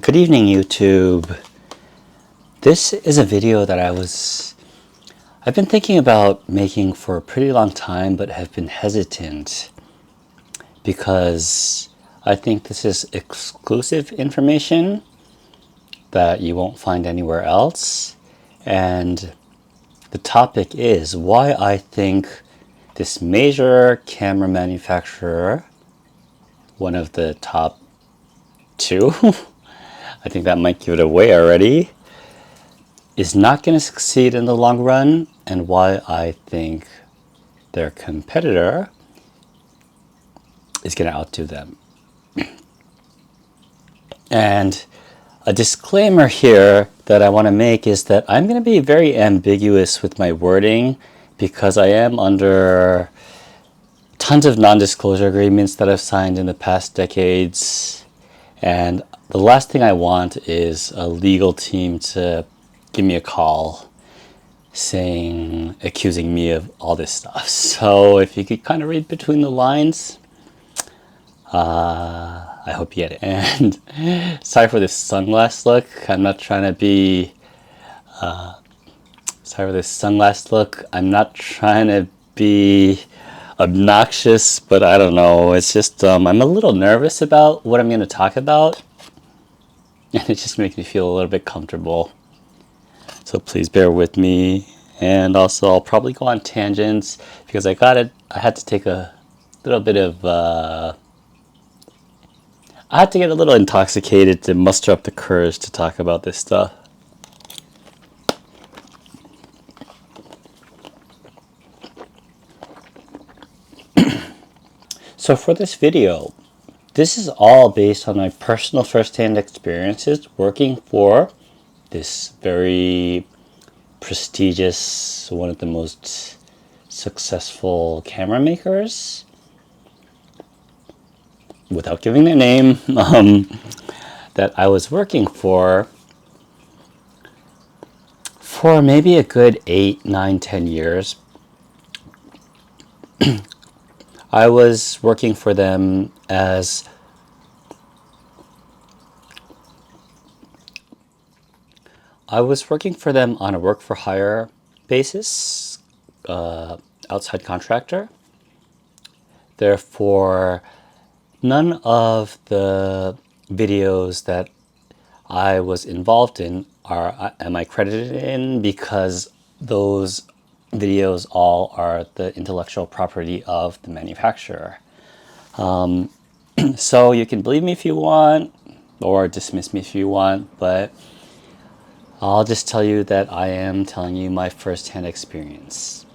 Good evening, YouTube. This is a video that I've been thinking about making for a pretty long time, but have been hesitant because I think this is exclusive information that you won't find anywhere else. And the topic is why I think this major camera manufacturer, one of the top two, I think that might give it away already, is not going to succeed in the long run, and why I think their competitor is going to outdo them. And a disclaimer here that I want to make is that I'm going to be very ambiguous with my wording because I am under tons of non-disclosure agreements that I've signed in the past decades, and the last thing I want is a legal team to give me a call accusing me of all this stuff. So if you could kind of read between the lines, I hope you get it. And sorry for this sunglass look. I'm not trying to be, sorry for this sunglass look. I'm not trying to be obnoxious, but I don't know. It's just, I'm a little nervous about what I'm going to talk about. And it just makes me feel a little bit comfortable. So please bear with me. And also I'll probably go on tangents because I had to take a little bit of, I had to get a little intoxicated to muster up the courage to talk about this stuff. So for this video, this is all based on my personal first-hand experiences working for this very prestigious, one of the most successful camera makers, without giving their name, that I was working for maybe a good 8, 9, 10 years. I was working for them as on a work-for-hire basis, outside contractor. Therefore, none of the videos that I was involved in am I credited in, because those videos all are the intellectual property of the manufacturer. So you can believe me if you want, or dismiss me if you want, but I'll just tell you that I am telling you my first-hand experience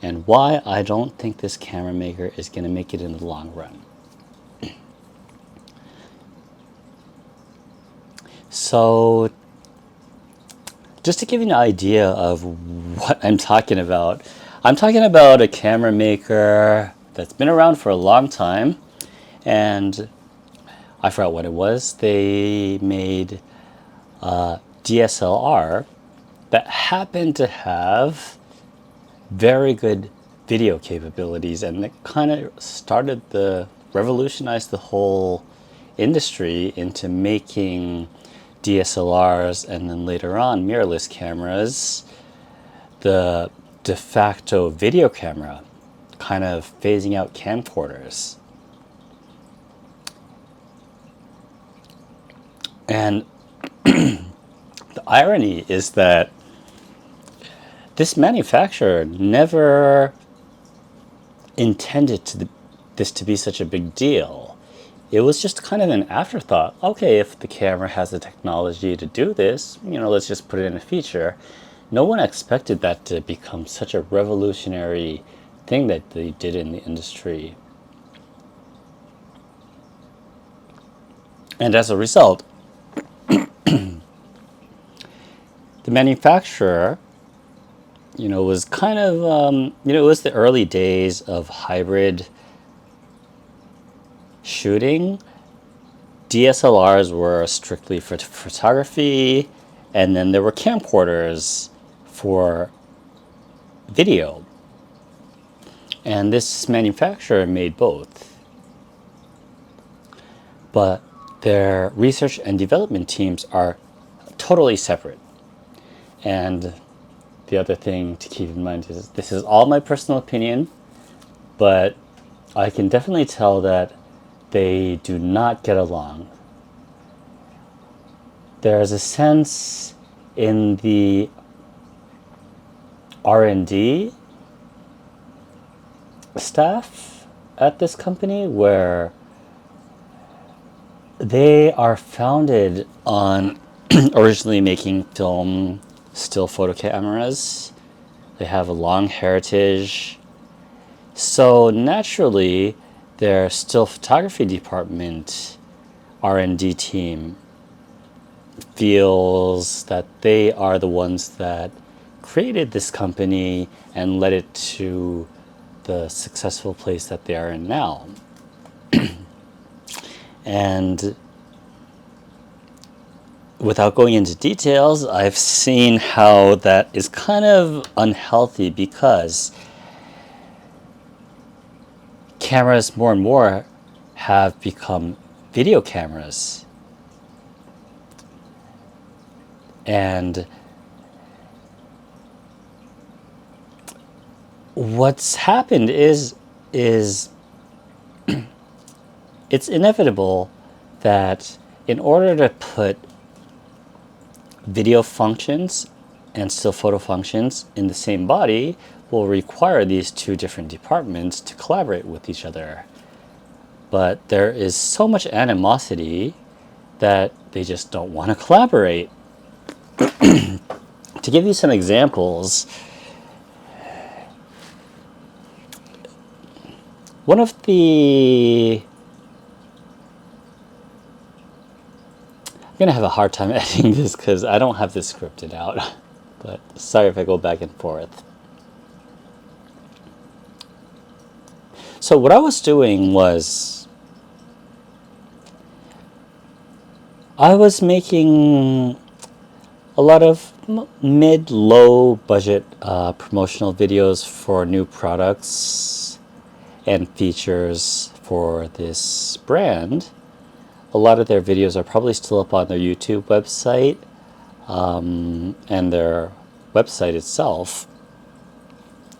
and why I don't think this camera maker is going to make it in the long run. So just to give you an idea of what I'm talking about a camera maker that's been around for a long time, and I forgot what it was. They made DSLR that happened to have very good video capabilities, and it kind of revolutionized the whole industry into making DSLRs, and then later on mirrorless cameras, the de facto video camera, kind of phasing out camcorders. And the irony is that this manufacturer never intended this to be such a big deal. It was just kind of an afterthought. Okay, if the camera has the technology to do this, let's just put it in a feature. No one expected that to become such a revolutionary thing that they did in the industry. And as a result, the manufacturer, was kind of, it was the early days of hybrid shooting. DSLRs were strictly for photography, and then there were camcorders for video. And this manufacturer made both. But their research and development teams are totally separate. And the other thing to keep in mind is this is all my personal opinion, but I can definitely tell that they do not get along. There's a sense in the R&D staff at this company where they are founded on originally making film still photo cameras. They have a long heritage. So naturally, their still photography department R&D team feels that they are the ones that created this company and led it to the successful place that they are in now. And without going into details, I've seen how that is kind of unhealthy because cameras more and more have become video cameras. And what's happened is it's inevitable that in order to put video functions and still photo functions in the same body will require these two different departments to collaborate with each other. But there is so much animosity that they just don't want to collaborate. To give you some examples, one of the... I'm going to have a hard time editing this because I don't have this scripted out. But sorry if I go back and forth. So what I was doing was I was making a lot of mid-low budget promotional videos for new products and features for this brand. A lot of their videos are probably still up on their YouTube website and their website itself.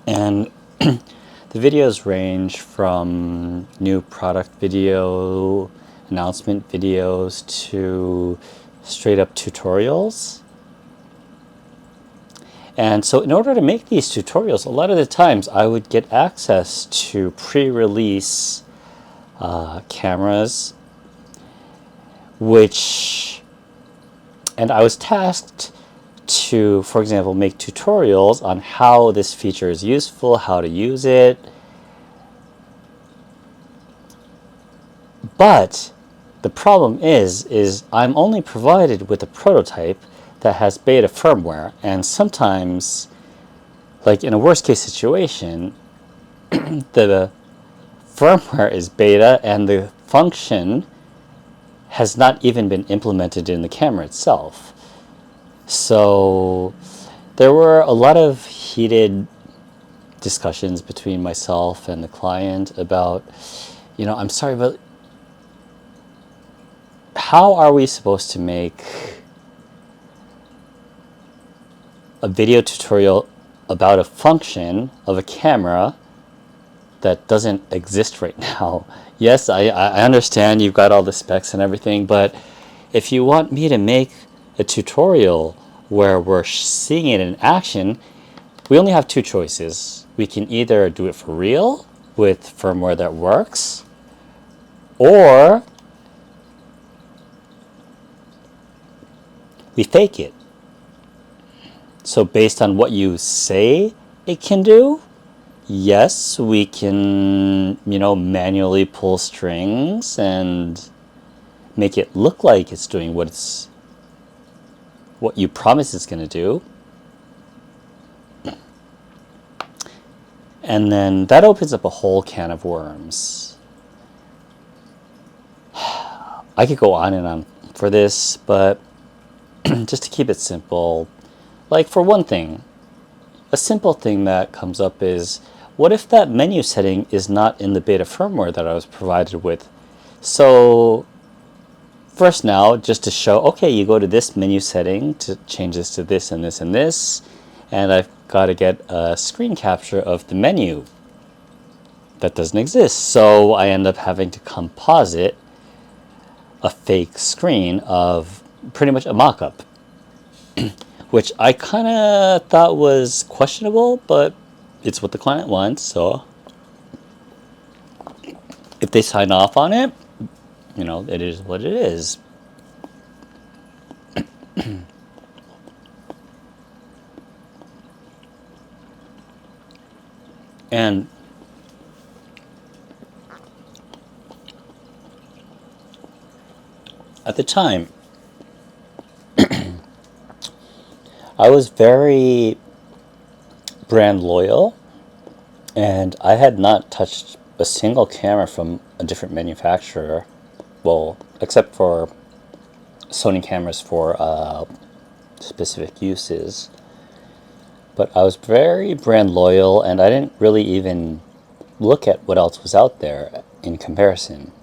And the videos range from new product video, announcement videos, to straight up tutorials. And so in order to make these tutorials, a lot of the times I would get access to pre-release cameras, and I was tasked to, for example, make tutorials on how this feature is useful, how to use it. But the problem is I'm only provided with a prototype that has beta firmware, and sometimes, like in a worst case situation, the firmware is beta and the function has not even been implemented in the camera itself. So there were a lot of heated discussions between myself and the client about, I'm sorry, but how are we supposed to make a video tutorial about a function of a camera that doesn't exist right now? Yes, I understand you've got all the specs and everything, but if you want me to make a tutorial where we're seeing it in action, we only have two choices. We can either do it for real with firmware that works, or we fake it. So based on what you say it can do, yes, we can, manually pull strings and make it look like it's doing what you promise it's going to do. And then that opens up a whole can of worms. I could go on and on for this, but just to keep it simple, like for one thing, a simple thing that comes up is, what if that menu setting is not in the beta firmware that I was provided with? So first now, just to show, okay, you go to this menu setting to change this to this and this and this, and I've got to get a screen capture of the menu. That doesn't exist, so I end up having to composite a fake screen of pretty much a mock-up, which I kind of thought was questionable, but it's what the client wants, so if they sign off on it, you know, it is what it is. And at the time, I was very brand loyal, and I had not touched a single camera from a different manufacturer, well, except for Sony cameras for specific uses. But I was very brand loyal, and I didn't really even look at what else was out there in comparison.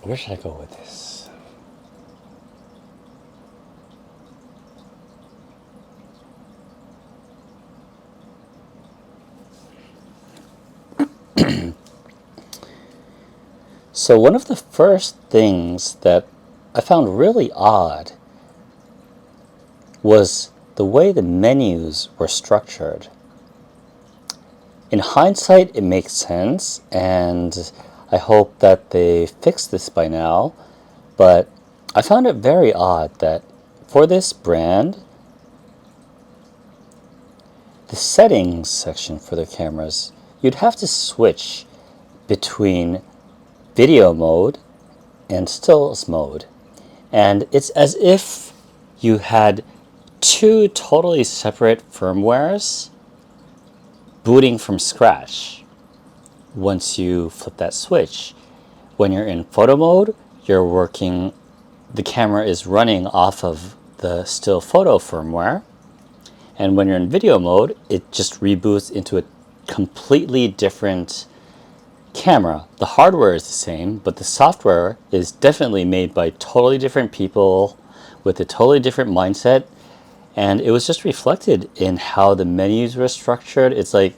Where should I go with this? So one of the first things that I found really odd was the way the menus were structured. In hindsight, it makes sense, and I hope that they fixed this by now, but I found it very odd that for this brand, the settings section for their cameras, you'd have to switch between video mode and stills mode. And it's as if you had two totally separate firmwares booting from scratch once you flip that switch. When you're in photo mode, the camera is running off of the still photo firmware. And when you're in video mode, it just reboots into a completely different camera. The hardware is the same, but the software is definitely made by totally different people with a totally different mindset. And it was just reflected in how the menus were structured. It's like,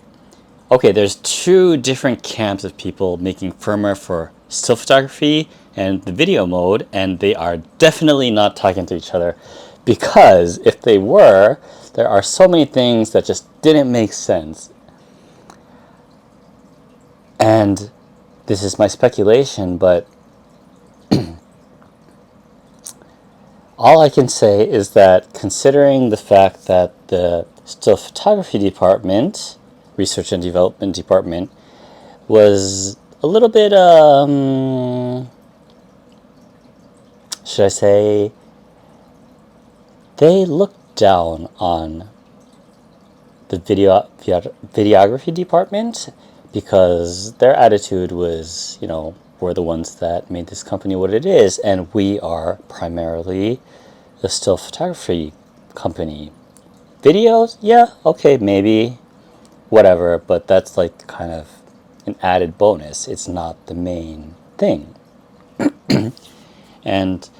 okay, there's two different camps of people making firmware for still photography and the video mode, and they are definitely not talking to each other, because if they were, there are so many things that just didn't make sense. And this is my speculation, but all I can say is that considering the fact that the still photography department, research and development department, was a little bit, should I say, they looked down on the videography department, because their attitude was, you know, we're the ones that made this company what it is, and we are primarily a still photography company. Videos, yeah, okay, maybe, whatever, but that's like kind of an added bonus. It's not the main thing. And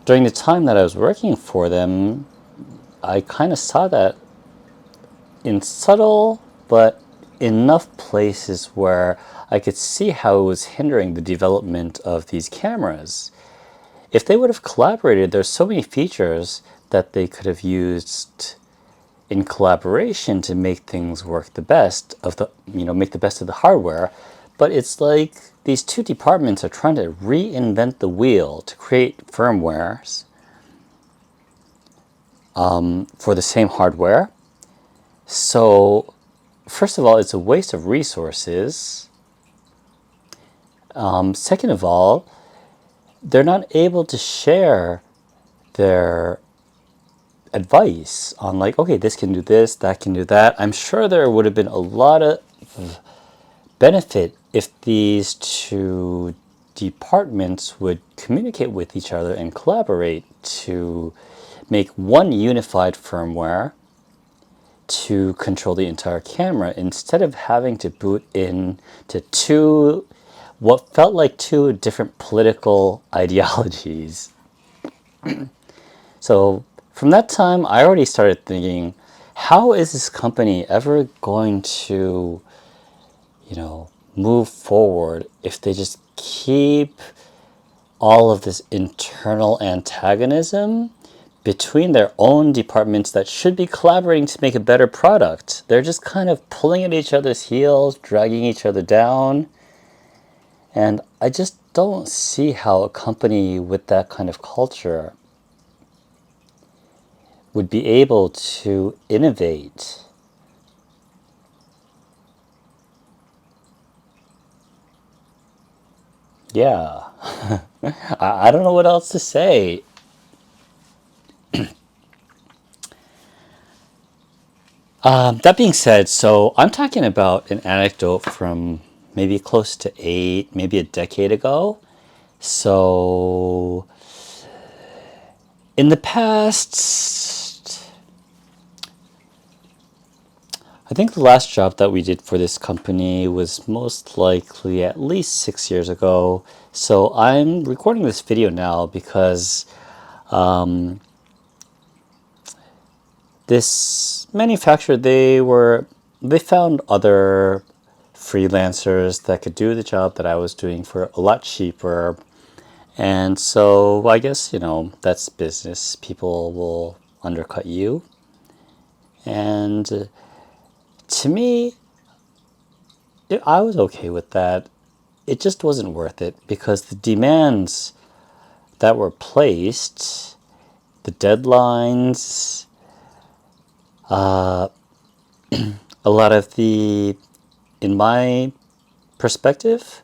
during the time that I was working for them, I kind of saw that in subtle but enough places where I could see how it was hindering the development of these cameras. If they would have collaborated, there's so many features that they could have used in collaboration to make things work the best of the, make the best of the hardware. But it's like these two departments are trying to reinvent the wheel to create firmwares for the same hardware. So first of all, it's a waste of resources. Second of all, they're not able to share their advice on, like, okay, this can do this, that can do that. I'm sure there would have been a lot of benefit if these two departments would communicate with each other and collaborate to make one unified firmware to control the entire camera instead of having to boot in to what felt like two different political ideologies. So from that time, I already started thinking, how is this company ever going to, move forward if they just keep all of this internal antagonism between their own departments that should be collaborating to make a better product? They're just kind of pulling at each other's heels, dragging each other down. And I just don't see how a company with that kind of culture would be able to innovate. Yeah, I don't know what else to say. That being said, so I'm talking about an anecdote from maybe close to maybe a decade ago. So in the past, I think the last job that we did for this company was most likely at least 6 years ago. So I'm recording this video now because this manufacturer, they found other freelancers that could do the job that I was doing for a lot cheaper. And so I guess, that's business. People will undercut you. And to me, I was okay with that. It just wasn't worth it because the demands that were placed, the deadlines, a lot of in my perspective,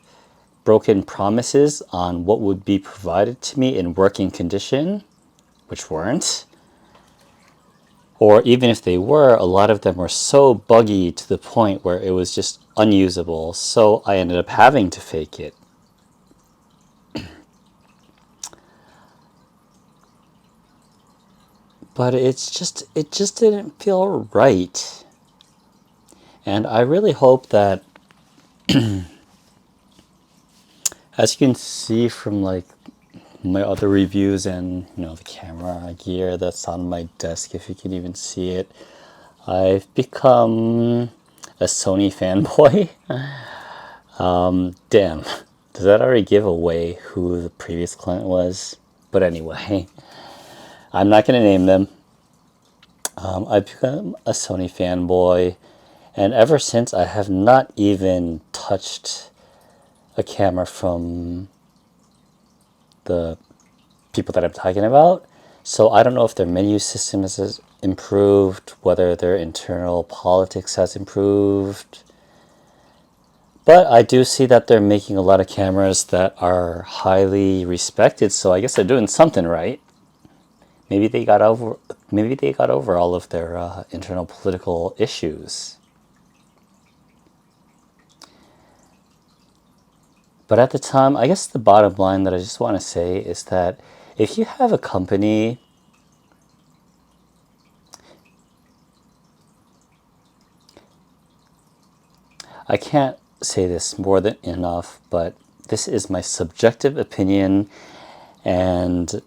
broken promises on what would be provided to me in working condition, which weren't. Or even if they were, a lot of them were so buggy to the point where it was just unusable. So I ended up having to fake it. But it just didn't feel right. And I really hope that, as you can see from like my other reviews and the camera gear that's on my desk, if you can even see it, I've become a Sony fanboy. Damn, does that already give away who the previous client was? But anyway, I'm not going to name them. I've become a Sony fanboy, and ever since I have not even touched a camera from the people that I'm talking about. So I don't know if their menu system has improved, whether their internal politics has improved. But I do see that they're making a lot of cameras that are highly respected, so I guess they're doing something right. Maybe they got over all of their internal political issues. But at the time, I guess the bottom line that I just want to say is that if you have a company, I can't say this more than enough, but this is my subjective opinion, and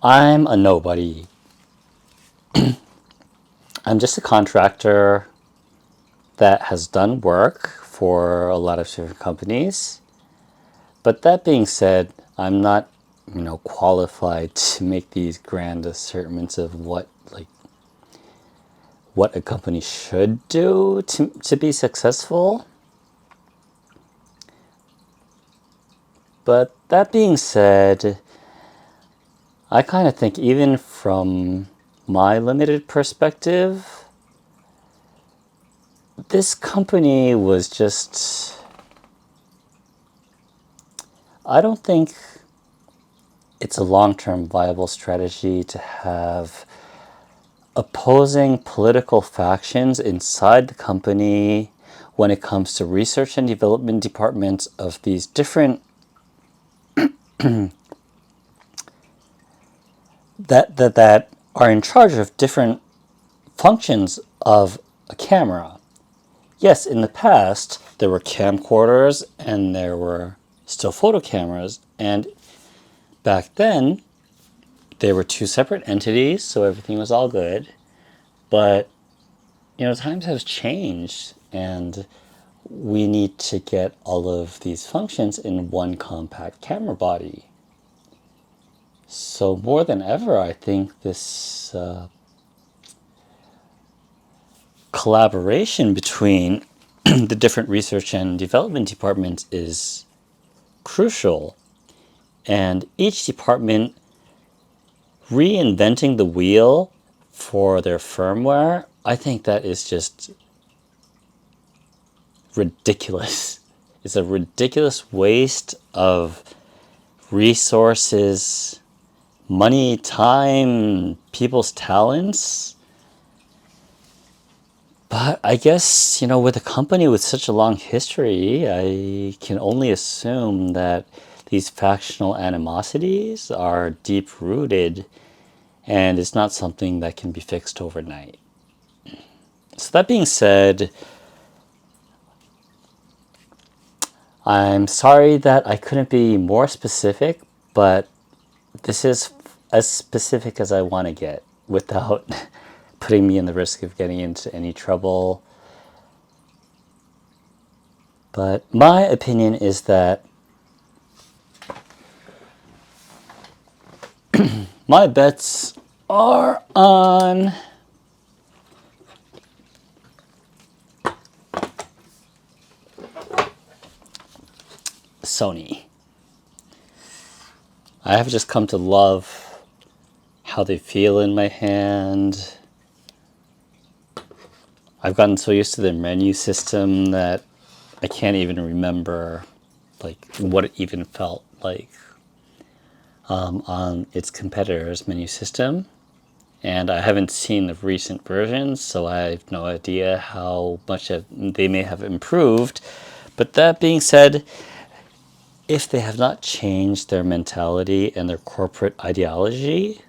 I'm a nobody. I'm just a contractor that has done work for a lot of different companies. But that being said, I'm not, qualified to make these grand assertions of what a company should do to be successful. But that being said, I kind of think even from my limited perspective, this company was just, I don't think it's a long-term viable strategy to have opposing political factions inside the company when it comes to research and development departments of these different that are in charge of different functions of a camera. Yes, in the past, there were camcorders and there were still photo cameras. And back then, they were two separate entities, so everything was all good. But, times have changed, and we need to get all of these functions in one compact camera body. So more than ever, I think this collaboration between the different research and development departments is crucial. And each department reinventing the wheel for their firmware, I think that is just ridiculous. It's a ridiculous waste of resources, money, time, people's talents. But I guess, with a company with such a long history, I can only assume that these factional animosities are deep-rooted and it's not something that can be fixed overnight. So that being said, I'm sorry that I couldn't be more specific, but this is as specific as I want to get without putting me in the risk of getting into any trouble. But my opinion is that my bets are on Sony. I have just come to love how they feel in my hand. I've gotten so used to their menu system that I can't even remember what it even felt like on its competitor's menu system. And I haven't seen the recent versions, so I have no idea how much they may have improved. But that being said, if they have not changed their mentality and their corporate ideology,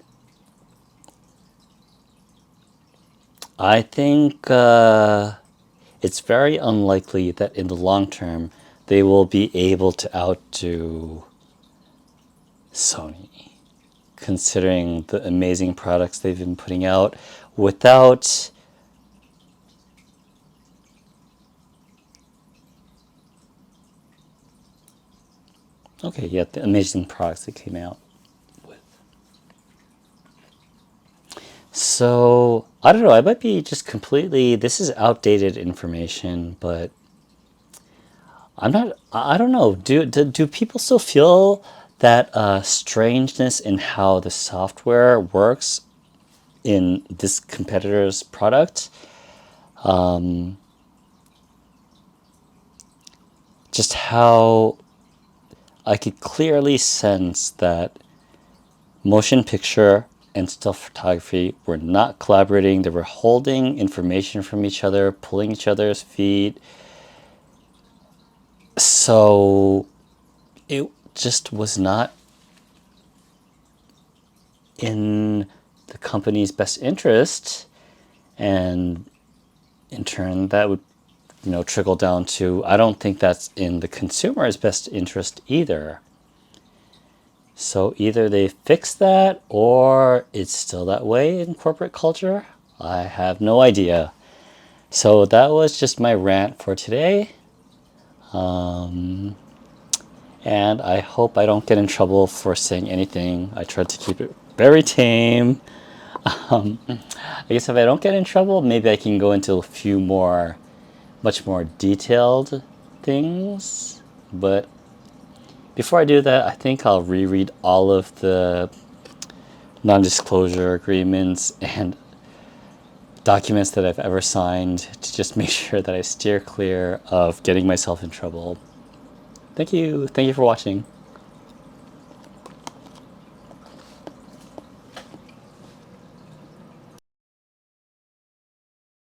I think it's very unlikely that in the long term they will be able to outdo Sony, considering the amazing products they've been putting out without the amazing products that came out with. So, I don't know, I might be just completely, this is outdated information, but I don't know, do people still feel that strangeness in how the software works in this competitor's product? Just how I could clearly sense that motion picture and still photography were not collaborating. They were holding information from each other, pulling each other's feet. So it just was not in the company's best interest, and in turn that would trickle down to, I don't think that's in the consumer's best interest either. So either they fix that or it's still that way in corporate culture. I have no idea. So that was just my rant for today. And I hope I don't get in trouble for saying anything. I tried to keep it very tame. I guess if I don't get in trouble, maybe I can go into a few much more detailed things. But before I do that, I think I'll reread all of the non-disclosure agreements and documents that I've ever signed to just make sure that I steer clear of getting myself in trouble. Thank you. Thank you for watching.